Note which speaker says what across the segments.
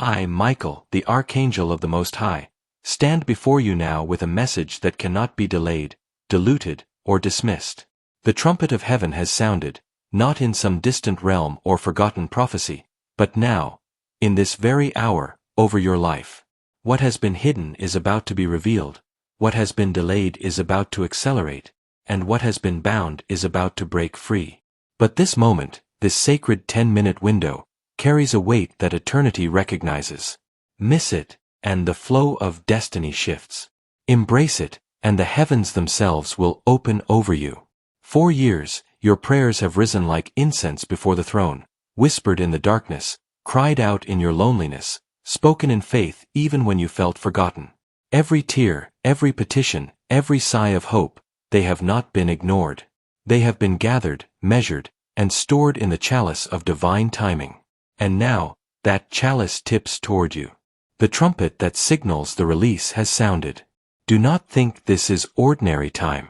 Speaker 1: I, Michael, the Archangel of the Most High, stand before you now with a message that cannot be delayed, diluted, or dismissed. The trumpet of heaven has sounded, not in some distant realm or forgotten prophecy, but now, in this very hour, over your life. What has been hidden is about to be revealed, what has been delayed is about to accelerate, and what has been bound is about to break free. But this moment, this sacred 10-minute window, carries a weight that eternity recognizes. Miss it, and the flow of destiny shifts. Embrace it, and the heavens themselves will open over you. 4 years, your prayers have risen like incense before the throne, whispered in the darkness, cried out in your loneliness, spoken in faith even when you felt forgotten. Every tear, every petition, every sigh of hope, they have not been ignored. They have been gathered, measured, and stored in the chalice of divine timing. And now, that chalice tips toward you. The trumpet that signals the release has sounded. Do not think this is ordinary time.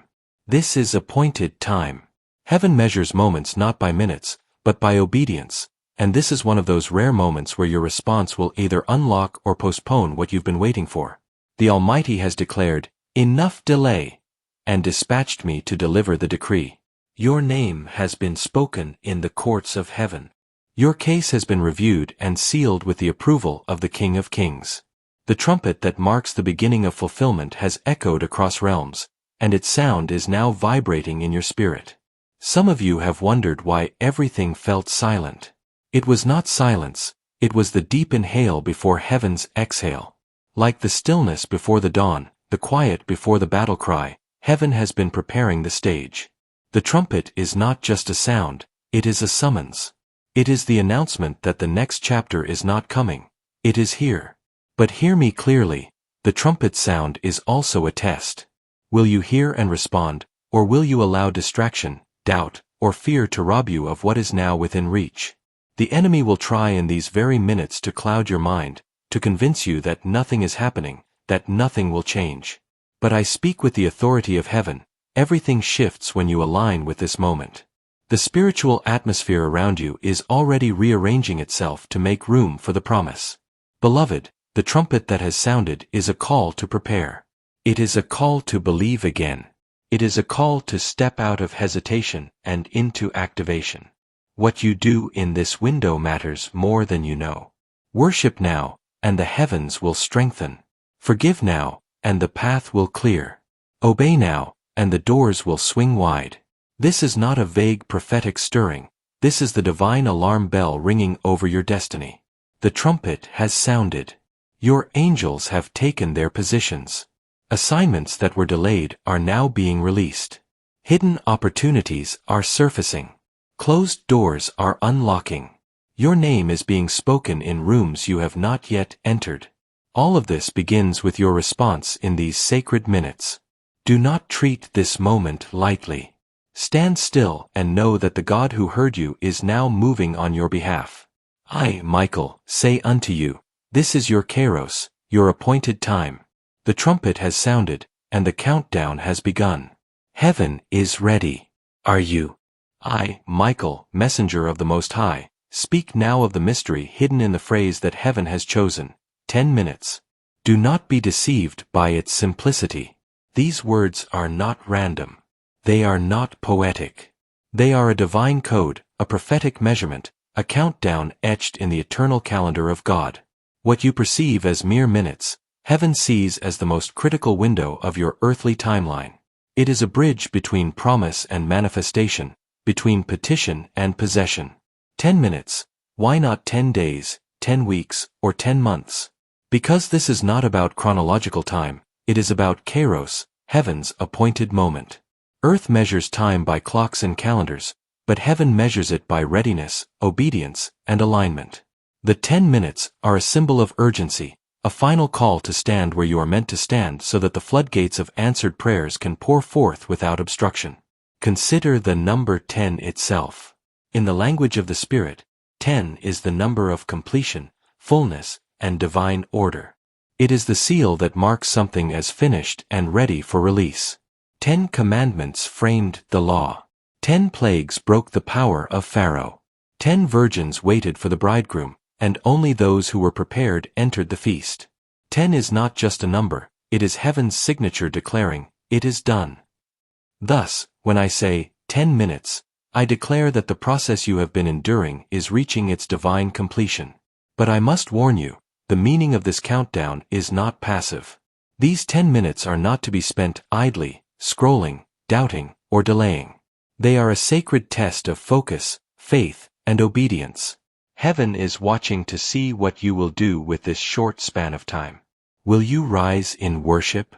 Speaker 1: This is appointed time. Heaven measures moments not by minutes, but by obedience, and this is one of those rare moments where your response will either unlock or postpone what you've been waiting for. The Almighty has declared, "Enough delay," and dispatched me to deliver the decree. Your name has been spoken in the courts of heaven. Your case has been reviewed and sealed with the approval of the King of Kings. The trumpet that marks the beginning of fulfillment has echoed across realms, and its sound is now vibrating in your spirit. Some of you have wondered why everything felt silent. It was not silence, it was the deep inhale before heaven's exhale. Like the stillness before the dawn, the quiet before the battle cry, heaven has been preparing the stage. The trumpet is not just a sound, it is a summons. It is the announcement that the next chapter is not coming, it is here. But hear me clearly, the trumpet sound is also a test. Will you hear and respond, or will you allow distraction, doubt, or fear to rob you of what is now within reach? The enemy will try in these very minutes to cloud your mind, to convince you that nothing is happening, that nothing will change. But I speak with the authority of heaven, everything shifts when you align with this moment. The spiritual atmosphere around you is already rearranging itself to make room for the promise. Beloved, the trumpet that has sounded is a call to prepare. It is a call to believe again. It is a call to step out of hesitation and into activation. What you do in this window matters more than you know. Worship now, and the heavens will strengthen. Forgive now, and the path will clear. Obey now, and the doors will swing wide. This is not a vague prophetic stirring, this is the divine alarm bell ringing over your destiny. The trumpet has sounded. Your angels have taken their positions. Assignments that were delayed are now being released. Hidden opportunities are surfacing. Closed doors are unlocking. Your name is being spoken in rooms you have not yet entered. All of this begins with your response in these sacred minutes. Do not treat this moment lightly. Stand still and know that the God who heard you is now moving on your behalf. I, Michael, say unto you, this is your kairos, your appointed time. The trumpet has sounded, and the countdown has begun. Heaven is ready. Are you? I, Michael, messenger of the Most High, speak now of the mystery hidden in the phrase that heaven has chosen, 10 minutes. Do not be deceived by its simplicity. These words are not random. They are not poetic. They are a divine code, a prophetic measurement, a countdown etched in the eternal calendar of God. What you perceive as mere minutes, heaven sees as the most critical window of your earthly timeline. It is a bridge between promise and manifestation, between petition and possession. 10 minutes, why not 10 days, 10 weeks, or 10 months? Because this is not about chronological time, it is about kairos, heaven's appointed moment. Earth measures time by clocks and calendars, but heaven measures it by readiness, obedience, and alignment. The 10 minutes are a symbol of urgency, a final call to stand where you are meant to stand so that the floodgates of answered prayers can pour forth without obstruction. Consider the number 10 itself. In the language of the Spirit, 10 is the number of completion, fullness, and divine order. It is the seal that marks something as finished and ready for release. 10 commandments framed the law. 10 plagues broke the power of Pharaoh. 10 virgins waited for the bridegroom, and only those who were prepared entered the feast. 10 is not just a number, it is heaven's signature declaring, "It is done." Thus, when I say, 10 minutes, I declare that the process you have been enduring is reaching its divine completion. But I must warn you, the meaning of this countdown is not passive. These 10 minutes are not to be spent idly, scrolling, doubting, or delaying. They are a sacred test of focus, faith, and obedience. Heaven is watching to see what you will do with this short span of time. Will you rise in worship?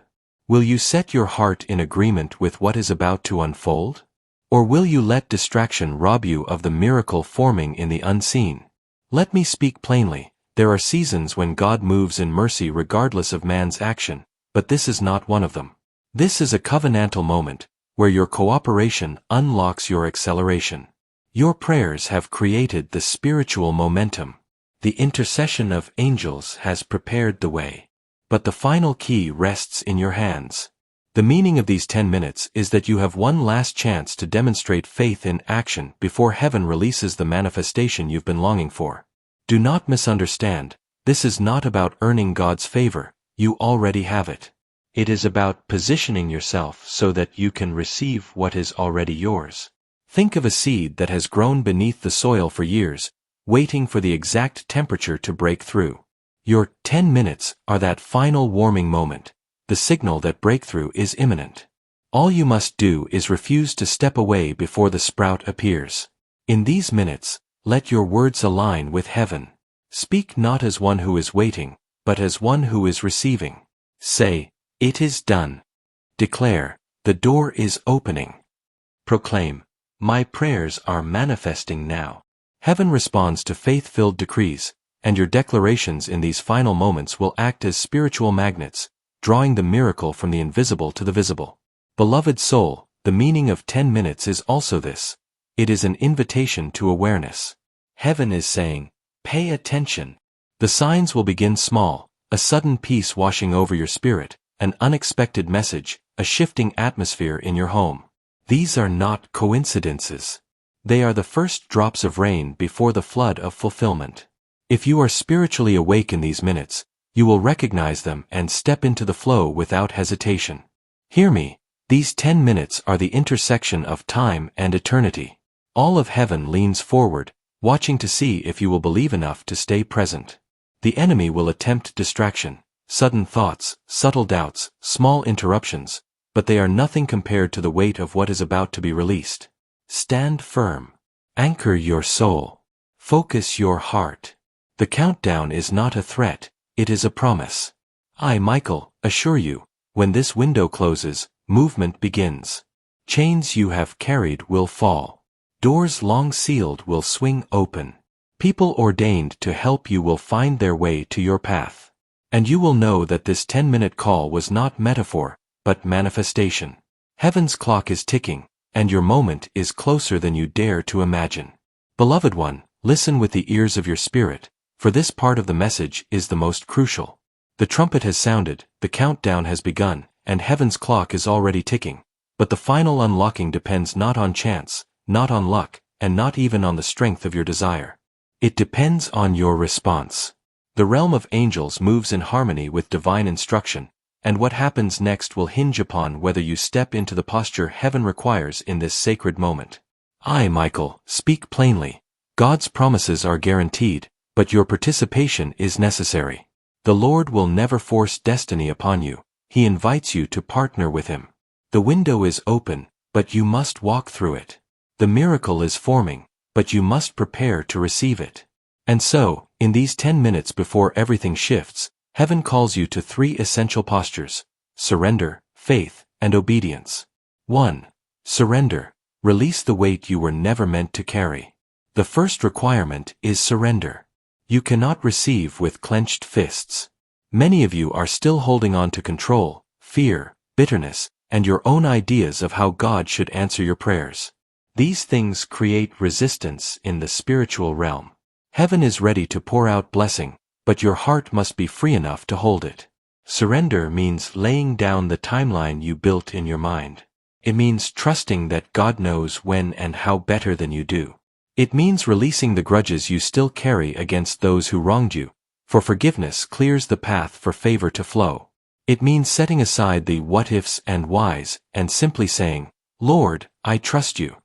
Speaker 1: Will you set your heart in agreement with what is about to unfold? Or will you let distraction rob you of the miracle forming in the unseen? Let me speak plainly, there are seasons when God moves in mercy regardless of man's action, but this is not one of them. This is a covenantal moment, where your cooperation unlocks your acceleration. Your prayers have created the spiritual momentum. The intercession of angels has prepared the way. But the final key rests in your hands. The meaning of these 10 minutes is that you have one last chance to demonstrate faith in action before heaven releases the manifestation you've been longing for. Do not misunderstand, this is not about earning God's favor, you already have it. It is about positioning yourself so that you can receive what is already yours. Think of a seed that has grown beneath the soil for years, waiting for the exact temperature to break through. Your 10 minutes are that final warming moment, the signal that breakthrough is imminent. All you must do is refuse to step away before the sprout appears. In these minutes, let your words align with heaven. Speak not as one who is waiting, but as one who is receiving. Say, "It is done." Declare, "The door is opening." Proclaim, "My prayers are manifesting now." Heaven responds to faith-filled decrees, and your declarations in these final moments will act as spiritual magnets, drawing the miracle from the invisible to the visible. Beloved soul, the meaning of 10 minutes is also this. It is an invitation to awareness. Heaven is saying, pay attention. The signs will begin small, a sudden peace washing over your spirit, an unexpected message, a shifting atmosphere in your home. These are not coincidences. They are the first drops of rain before the flood of fulfillment. If you are spiritually awake in these minutes, you will recognize them and step into the flow without hesitation. Hear me, these 10 minutes are the intersection of time and eternity. All of heaven leans forward, watching to see if you will believe enough to stay present. The enemy will attempt distraction, sudden thoughts, subtle doubts, small interruptions, but they are nothing compared to the weight of what is about to be released. Stand firm. Anchor your soul. Focus your heart. The countdown is not a threat, it is a promise. I, Michael, assure you, when this window closes, movement begins. Chains you have carried will fall. Doors long sealed will swing open. People ordained to help you will find their way to your path. And you will know that this 10-minute call was not metaphor, but manifestation. Heaven's clock is ticking, and your moment is closer than you dare to imagine. Beloved one, listen with the ears of your spirit, for this part of the message is the most crucial. The trumpet has sounded, the countdown has begun, and heaven's clock is already ticking. But the final unlocking depends not on chance, not on luck, and not even on the strength of your desire. It depends on your response. The realm of angels moves in harmony with divine instruction, and what happens next will hinge upon whether you step into the posture heaven requires in this sacred moment. I, Michael, speak plainly. God's promises are guaranteed, but your participation is necessary. The Lord will never force destiny upon you. He invites you to partner with Him. The window is open, but you must walk through it. The miracle is forming, but you must prepare to receive it. And so, in these 10 minutes before everything shifts, heaven calls you to 3 essential postures: surrender, faith, and obedience. 1. Surrender. Release the weight you were never meant to carry. The first requirement is surrender. You cannot receive with clenched fists. Many of you are still holding on to control, fear, bitterness, and your own ideas of how God should answer your prayers. These things create resistance in the spiritual realm. Heaven is ready to pour out blessing, but your heart must be free enough to hold it. Surrender means laying down the timeline you built in your mind. It means trusting that God knows when and how better than you do. It means releasing the grudges you still carry against those who wronged you, for forgiveness clears the path for favor to flow. It means setting aside the what-ifs and whys and simply saying, Lord, I trust you.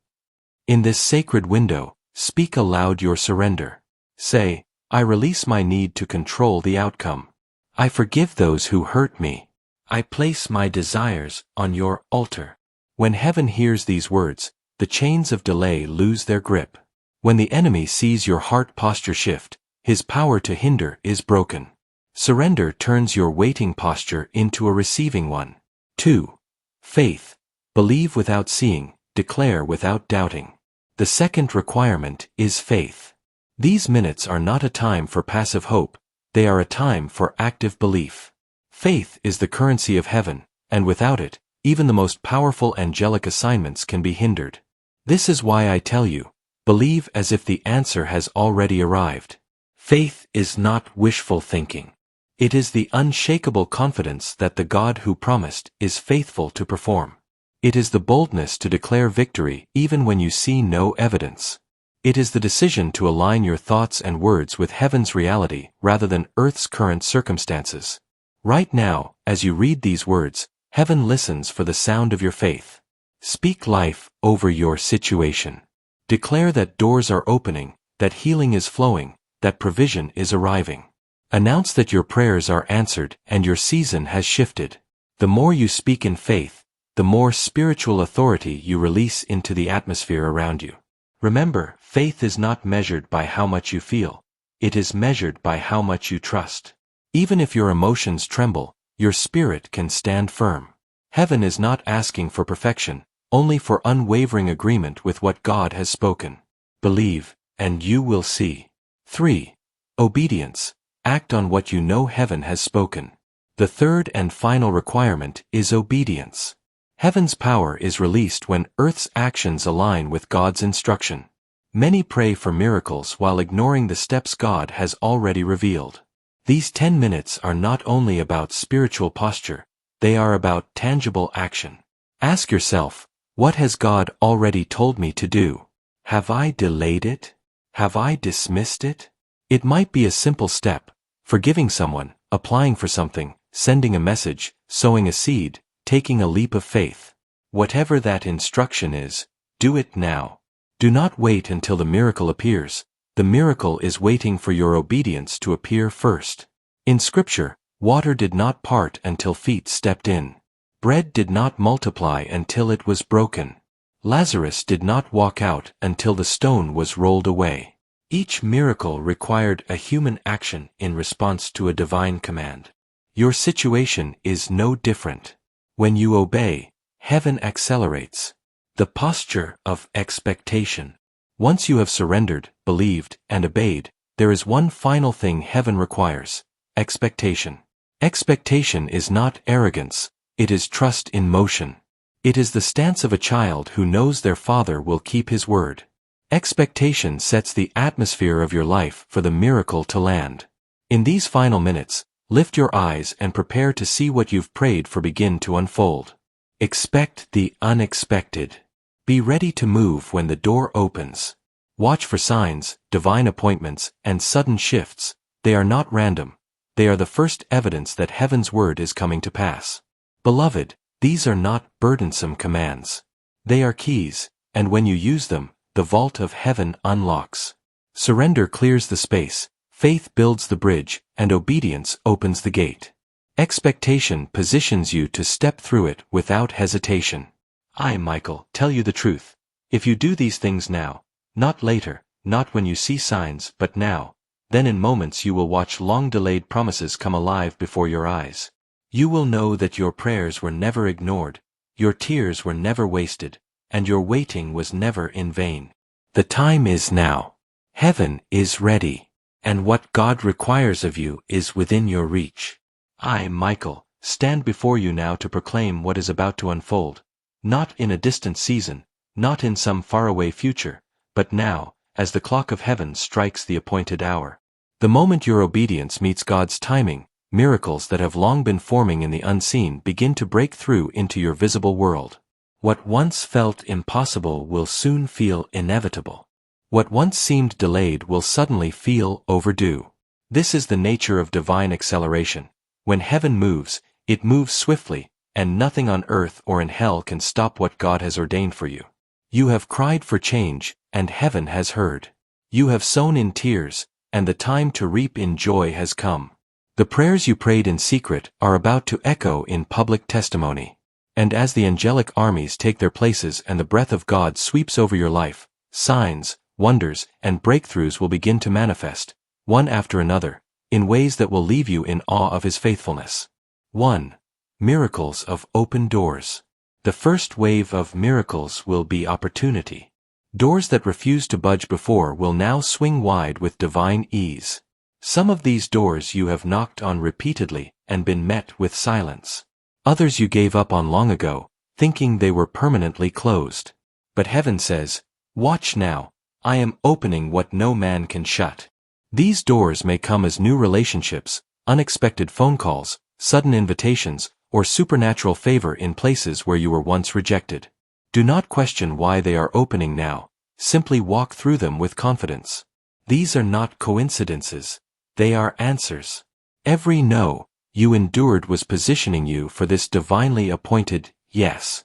Speaker 1: In this sacred window, speak aloud your surrender. Say, I release my need to control the outcome. I forgive those who hurt me. I place my desires on your altar. When heaven hears these words, the chains of delay lose their grip. When the enemy sees your heart posture shift, his power to hinder is broken. Surrender turns your waiting posture into a receiving one. 2. Faith. Believe without seeing, declare without doubting. The second requirement is faith. These minutes are not a time for passive hope, they are a time for active belief. Faith is the currency of heaven, and without it, even the most powerful angelic assignments can be hindered. This is why I tell you, believe as if the answer has already arrived. Faith is not wishful thinking. It is the unshakable confidence that the God who promised is faithful to perform. It is the boldness to declare victory even when you see no evidence. It is the decision to align your thoughts and words with heaven's reality rather than earth's current circumstances. Right now, as you read these words, heaven listens for the sound of your faith. Speak life over your situation. Declare that doors are opening, that healing is flowing, that provision is arriving. Announce that your prayers are answered and your season has shifted. The more you speak in faith, the more spiritual authority you release into the atmosphere around you. Remember, faith is not measured by how much you feel. It is measured by how much you trust. Even if your emotions tremble, your spirit can stand firm. Heaven is not asking for perfection, only for unwavering agreement with what God has spoken. Believe, and you will see. 3. Obedience. Act on what you know heaven has spoken. The third and final requirement is obedience. Heaven's power is released when earth's actions align with God's instruction. Many pray for miracles while ignoring the steps God has already revealed. These 10 minutes are not only about spiritual posture, they are about tangible action. Ask yourself, what has God already told me to do? Have I delayed it? Have I dismissed it? It might be a simple step, forgiving someone, applying for something, sending a message, sowing a seed, taking a leap of faith. Whatever that instruction is, do it now. Do not wait until the miracle appears. The miracle is waiting for your obedience to appear first. In Scripture, water did not part until feet stepped in. Bread did not multiply until it was broken. Lazarus did not walk out until the stone was rolled away. Each miracle required a human action in response to a divine command. Your situation is no different. When you obey, heaven accelerates. The posture of expectation. Once you have surrendered, believed, and obeyed, there is one final thing heaven requires: expectation. Expectation is not arrogance, it is trust in motion. It is the stance of a child who knows their father will keep his word. Expectation sets the atmosphere of your life for the miracle to land. In these final minutes, lift your eyes and prepare to see what you've prayed for begin to unfold. Expect the unexpected. Be ready to move when the door opens. Watch for signs, divine appointments, and sudden shifts. They are not random. They are the first evidence that heaven's word is coming to pass. Beloved, these are not burdensome commands. They are keys, and when you use them, the vault of heaven unlocks. Surrender clears the space, faith builds the bridge, and obedience opens the gate. Expectation positions you to step through it without hesitation. I, Michael, tell you the truth. If you do these things now, not later, not when you see signs, but now, then in moments you will watch long-delayed promises come alive before your eyes. You will know that your prayers were never ignored, your tears were never wasted, and your waiting was never in vain. The time is now. Heaven is ready, and what God requires of you is within your reach. I, Michael, stand before you now to proclaim what is about to unfold, not in a distant season, not in some faraway future, but now, as the clock of heaven strikes the appointed hour. The moment your obedience meets God's timing, miracles that have long been forming in the unseen begin to break through into your visible world. What once felt impossible will soon feel inevitable. What once seemed delayed will suddenly feel overdue. This is the nature of divine acceleration. When heaven moves, it moves swiftly, and nothing on earth or in hell can stop what God has ordained for you. You have cried for change, and heaven has heard. You have sown in tears, and the time to reap in joy has come. The prayers you prayed in secret are about to echo in public testimony. And as the angelic armies take their places and the breath of God sweeps over your life, signs, wonders, and breakthroughs will begin to manifest, one after another, in ways that will leave you in awe of His faithfulness. 1. Miracles of open doors. The first wave of miracles will be opportunity. Doors that refused to budge before will now swing wide with divine ease. Some of these doors you have knocked on repeatedly and been met with silence. Others you gave up on long ago, thinking they were permanently closed. But heaven says, "Watch now, I am opening what no man can shut." These doors may come as new relationships, unexpected phone calls, sudden invitations, or supernatural favor in places where you were once rejected. Do not question why they are opening now, simply walk through them with confidence. These are not coincidences, they are answers. Every no you endured was positioning you for this divinely appointed yes.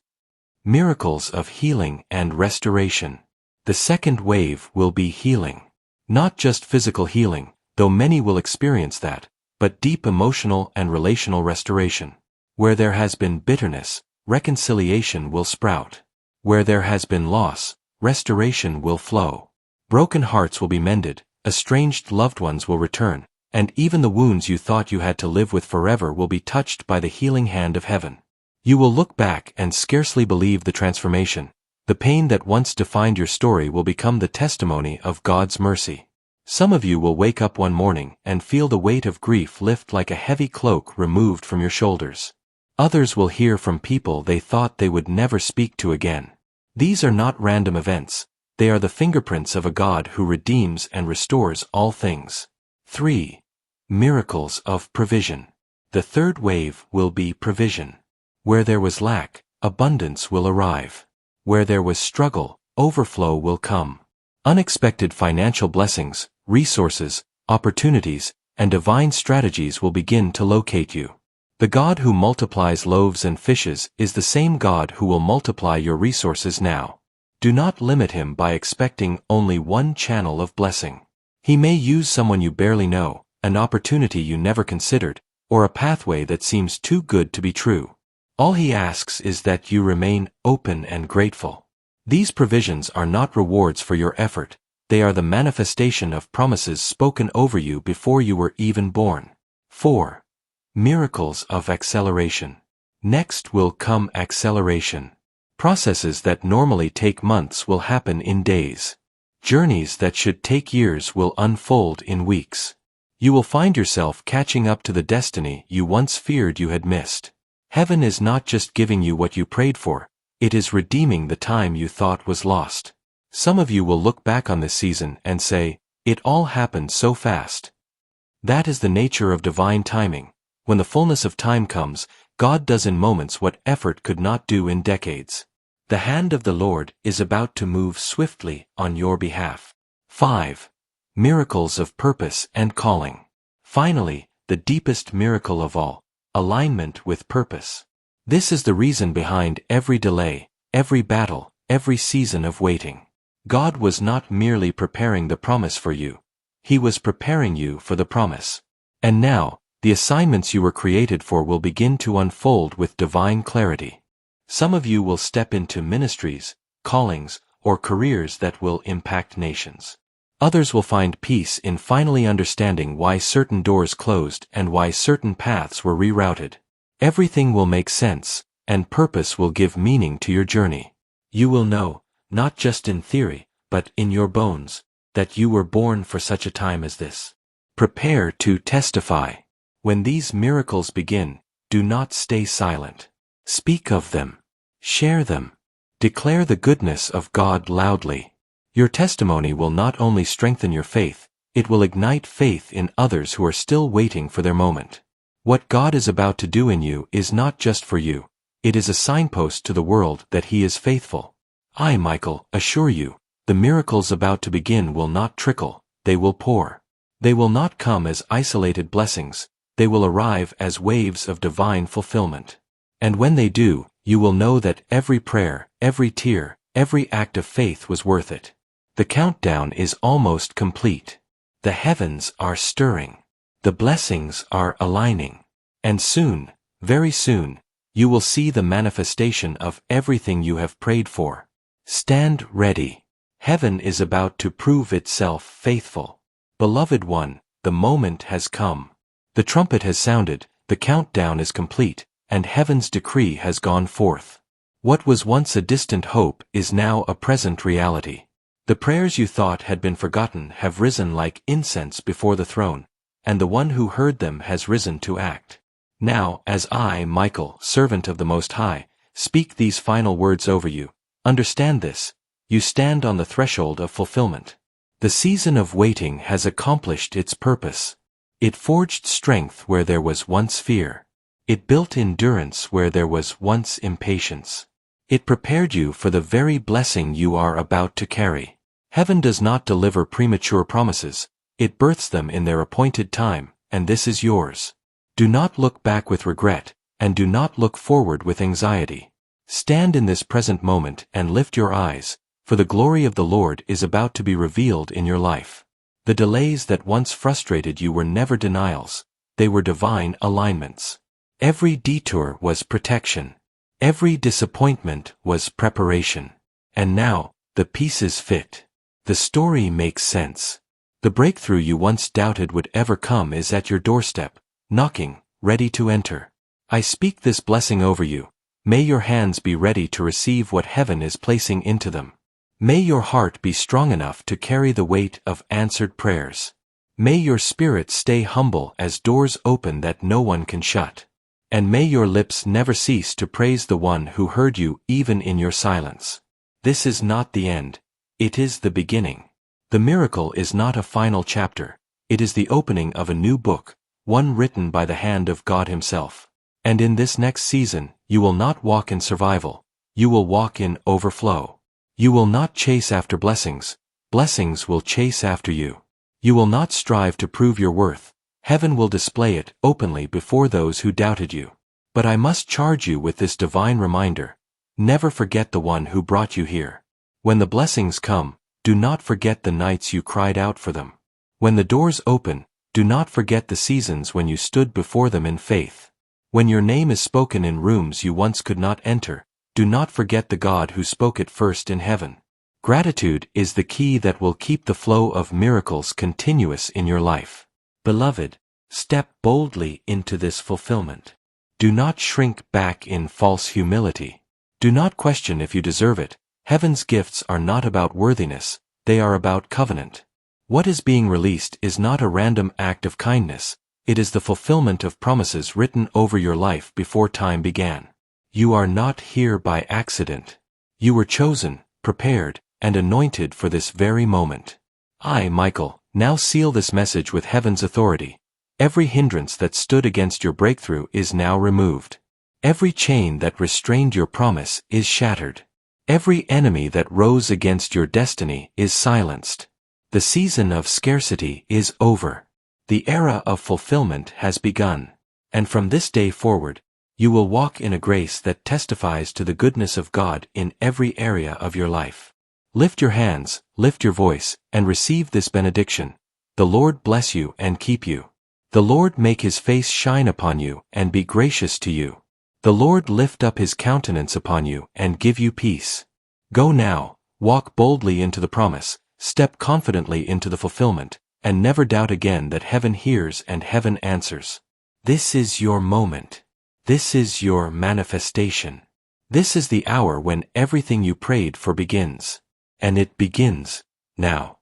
Speaker 1: Miracles of healing and restoration. The second wave will be healing. Not just physical healing, though many will experience that, but deep emotional and relational restoration. Where there has been bitterness, reconciliation will sprout. Where there has been loss, restoration will flow. Broken hearts will be mended, estranged loved ones will return, and even the wounds you thought you had to live with forever will be touched by the healing hand of heaven. You will look back and scarcely believe the transformation. The pain that once defined your story will become the testimony of God's mercy. Some of you will wake up one morning and feel the weight of grief lift like a heavy cloak removed from your shoulders. Others will hear from people they thought they would never speak to again. These are not random events, they are the fingerprints of a God who redeems and restores all things. 3. Miracles of provision. The third wave will be provision. Where there was lack, abundance will arrive. Where there was struggle, overflow will come. Unexpected financial blessings, resources, opportunities, and divine strategies will begin to locate you. The God who multiplies loaves and fishes is the same God who will multiply your resources now. Do not limit Him by expecting only one channel of blessing. He may use someone you barely know, an opportunity you never considered, or a pathway that seems too good to be true. All He asks is that you remain open and grateful. These provisions are not rewards for your effort, they are the manifestation of promises spoken over you before you were even born. 4. Miracles of acceleration. Next will come acceleration. Processes that normally take months will happen in days. Journeys that should take years will unfold in weeks. You will find yourself catching up to the destiny you once feared you had missed. Heaven is not just giving you what you prayed for, it is redeeming the time you thought was lost. Some of you will look back on this season and say, "It all happened so fast." That is the nature of divine timing. When the fullness of time comes, God does in moments what effort could not do in decades. The hand of the Lord is about to move swiftly on your behalf. 5. Miracles of purpose and calling. Finally, the deepest miracle of all, alignment with purpose. This is the reason behind every delay, every battle, every season of waiting. God was not merely preparing the promise for you. He was preparing you for the promise. And now, the assignments you were created for will begin to unfold with divine clarity. Some of you will step into ministries, callings, or careers that will impact nations. Others will find peace in finally understanding why certain doors closed and why certain paths were rerouted. Everything will make sense, and purpose will give meaning to your journey. You will know, not just in theory, but in your bones, that you were born for such a time as this. Prepare to testify. When these miracles begin, do not stay silent. Speak of them. Share them. Declare the goodness of God loudly. Your testimony will not only strengthen your faith, it will ignite faith in others who are still waiting for their moment. What God is about to do in you is not just for you, it is a signpost to the world that He is faithful. I, Michael, assure you, The miracles about to begin will not trickle, they will pour. They will not come as isolated blessings, they will arrive as waves of divine fulfillment. And when they do, you will know that every prayer, every tear, every act of faith was worth it. The countdown is almost complete. The heavens are stirring. The blessings are aligning. And soon, very soon, you will see the manifestation of everything you have prayed for. Stand ready. Heaven is about to prove itself faithful. Beloved one, the moment has come. The trumpet has sounded, the countdown is complete, and heaven's decree has gone forth. What was once a distant hope is now a present reality. The prayers you thought had been forgotten have risen like incense before the throne, and the one who heard them has risen to act. Now, as I, Michael, servant of the Most High, speak these final words over you, understand this: you stand on the threshold of fulfillment. The season of waiting has accomplished its purpose. It forged strength where there was once fear. It built endurance where there was once impatience. It prepared you for the very blessing you are about to carry. Heaven does not deliver premature promises, it births them in their appointed time, and this is yours. Do not look back with regret, and do not look forward with anxiety. Stand in this present moment and lift your eyes, for the glory of the Lord is about to be revealed in your life. The delays that once frustrated you were never denials, they were divine alignments. Every detour was protection. Every disappointment was preparation. And now, the pieces fit. The story makes sense. The breakthrough you once doubted would ever come is at your doorstep, knocking, ready to enter. I speak this blessing over you. May your hands be ready to receive what heaven is placing into them. May your heart be strong enough to carry the weight of answered prayers. May your spirit stay humble as doors open that no one can shut. And may your lips never cease to praise the one who heard you even in your silence. This is not the end. It is the beginning. The miracle is not a final chapter. It is the opening of a new book, one written by the hand of God Himself. And in this next season, you will not walk in survival. You will walk in overflow. You will not chase after blessings. Blessings will chase after you. You will not strive to prove your worth. Heaven will display it openly before those who doubted you. But I must charge you with this divine reminder. Never forget the one who brought you here. When the blessings come, do not forget the nights you cried out for them. When the doors open, do not forget the seasons when you stood before them in faith. When your name is spoken in rooms you once could not enter, do not forget the God who spoke it first in heaven. Gratitude is the key that will keep the flow of miracles continuous in your life. Beloved, step boldly into this fulfillment. Do not shrink back in false humility. Do not question if you deserve it. Heaven's gifts are not about worthiness, they are about covenant. What is being released is not a random act of kindness, it is the fulfillment of promises written over your life before time began. You are not here by accident. You were chosen, prepared, and anointed for this very moment. I, Michael, now seal this message with heaven's authority. Every hindrance that stood against your breakthrough is now removed. Every chain that restrained your promise is shattered. Every enemy that rose against your destiny is silenced. The season of scarcity is over. The era of fulfillment has begun. And from this day forward, you will walk in a grace that testifies to the goodness of God in every area of your life. Lift your hands, lift your voice, and receive this benediction. The Lord bless you and keep you. The Lord make His face shine upon you and be gracious to you. The Lord lift up His countenance upon you and give you peace. Go now, walk boldly into the promise, step confidently into the fulfillment, and never doubt again that heaven hears and heaven answers. This is your moment. This is your manifestation. This is the hour when everything you prayed for begins. And it begins now.